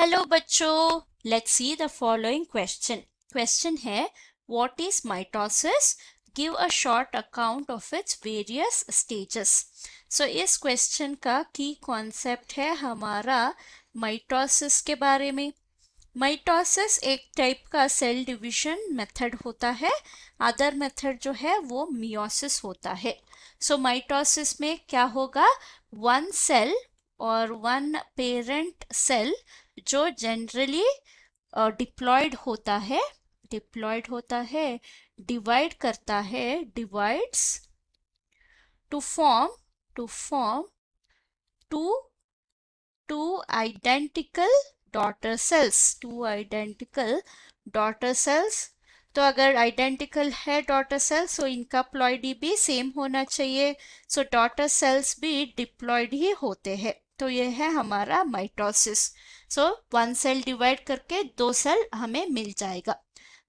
Hello बच्चों, let's see the following question. Question है what is mitosis, give a short account of its various stages. So इस question का की concept है हमारा माइटोसिस के बारे में। माइटोसिस एक टाइप का सेल डिवीजन मेथड होता है। अदर मेथड जो है वो मियोसिस होता है। सो माइटोसिस में क्या होगा, वन सेल और वन पेरेंट सेल जो जनरली डिप्लॉयड होता है, डिवाइड करता है, divides to form two identical daughter cells. तो अगर आइडेंटिकल है डॉटर सेल्स तो इनका प्लॉइडी भी सेम होना चाहिए। सो डॉटर सेल्स भी डिप्लॉयड ही होते हैं। तो ये है हमारा mitosis. So one cell divide करके दो सेल हमें मिल जाएगा।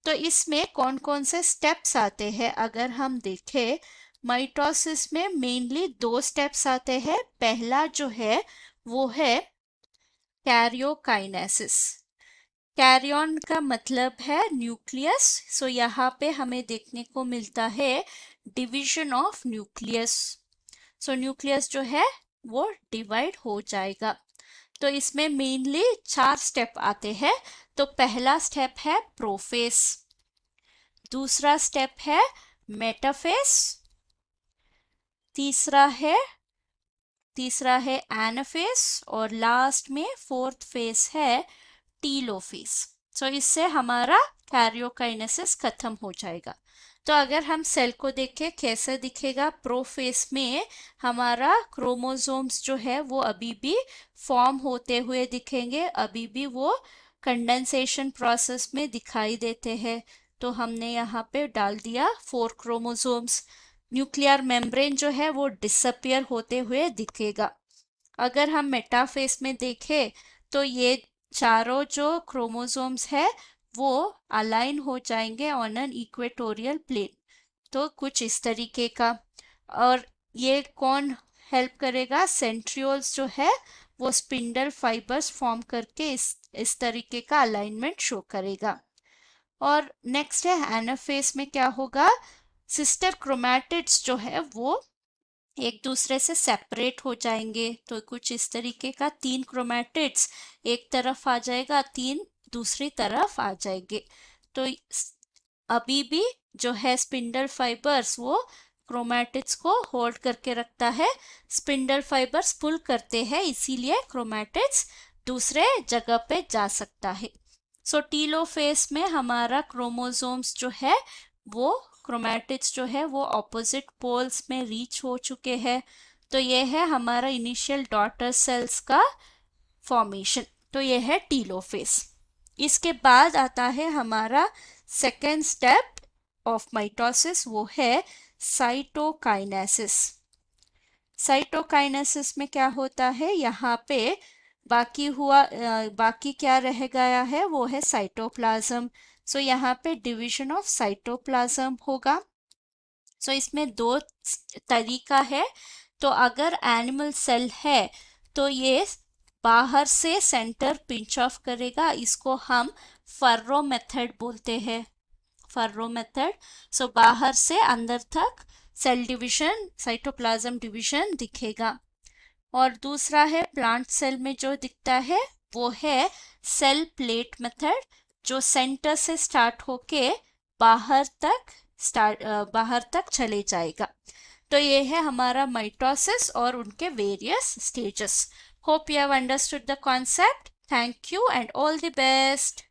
तो इसमें कौन कौन से स्टेप्स आते हैं अगर हम देखें, माइटोसिस में मेनली दो स्टेप्स आते हैं। पहला जो है वो है कैरियोकाइनेसिस। कैरियन का मतलब है न्यूक्लियस। सो यहाँ पे हमें देखने को मिलता है division of nucleus. So nucleus जो है वो डिवाइड हो जाएगा। तो इसमें मेनली 4 स्टेप आते हैं। तो पहला स्टेप है प्रोफेस, दूसरा स्टेप है मेटाफेस, तीसरा है एनाफेस और लास्ट में फोर्थ फेस है टीलोफेस। सो इससे हमारा कैरियोकाइनेसिस खत्म हो जाएगा। तो अगर हम सेल को देखें कैसे दिखेगा, प्रोफेस में हमारा क्रोमोसोम्स जो है वो अभी भी फॉर्म होते हुए दिखेंगे, अभी भी वो कंडेंसेशन प्रोसेस में दिखाई देते हैं। तो हमने यहाँ पे डाल दिया 4 क्रोमोसोम्स। न्यूक्लियर मेम्ब्रेन जो है वो डिसअपियर होते हुए दिखेगा। अगर हम मेटाफेस में देखें तो ये चारों जो क्रोमोसोम्स है वो अलाइन हो जाएंगे ऑन एन इक्वेटोरियल प्लेन। तो कुछ इस तरीके का। और ये कौन हेल्प करेगा, सेंट्रियोल्स जो है वो स्पिंडल फाइबर्स फॉर्म करके इस तरीके का अलाइनमेंट शो करेगा। और नेक्स्ट है एनाफेस में क्या होगा, सिस्टर क्रोमैटिड्स जो है वो एक दूसरे से सेपरेट हो जाएंगे। तो कुछ इस तरीके का 3 क्रोमैटिड्स एक तरफ आ जाएगा, 3 दूसरी तरफ आ जाएंगे। तो अभी भी जो है स्पिंडल फाइबर्स वो क्रोमैटिड्स को होल्ड करके रखता है। स्पिंडल फाइबर्स पुल करते हैं, इसीलिए क्रोमैटिड्स दूसरे जगह पे जा सकता है। सो टीलोफेस में हमारा क्रोमोसोम्स जो है वो क्रोमैटिड्स जो है वो ऑपोजिट पोल्स में रीच हो चुके हैं। तो ये है हमारा इनिशियल डॉटर सेल्स का फॉर्मेशन। तो ये है टीलोफेस। इसके बाद आता है हमारा सेकेंड स्टेप ऑफ माइटोसिस, वो है साइटोकाइनेसिस। साइटोकाइनेसिस में क्या होता है, यहाँ पे बाकी क्या रह गया है वो है साइटोप्लाज्म। सो यहाँ पे डिवीजन ऑफ साइटोप्लाज्म होगा। सो इसमें 2 तरीका है। तो अगर एनिमल सेल है तो ये बाहर से सेंटर पिंच ऑफ करेगा, इसको हम फर्रो मेथड बोलते हैं, फर्रो मेथड। सो बाहर से अंदर तक सेल डिवीजन, साइटोप्लाज्म डिवीजन दिखेगा। और दूसरा है प्लांट सेल में जो दिखता है वो है सेल प्लेट मेथड, जो सेंटर से स्टार्ट होके बाहर तक चले जाएगा। तो ये है हमारा माइटोसिस और उनके various stages. Hope you have understood the concept. Thank you and all the best.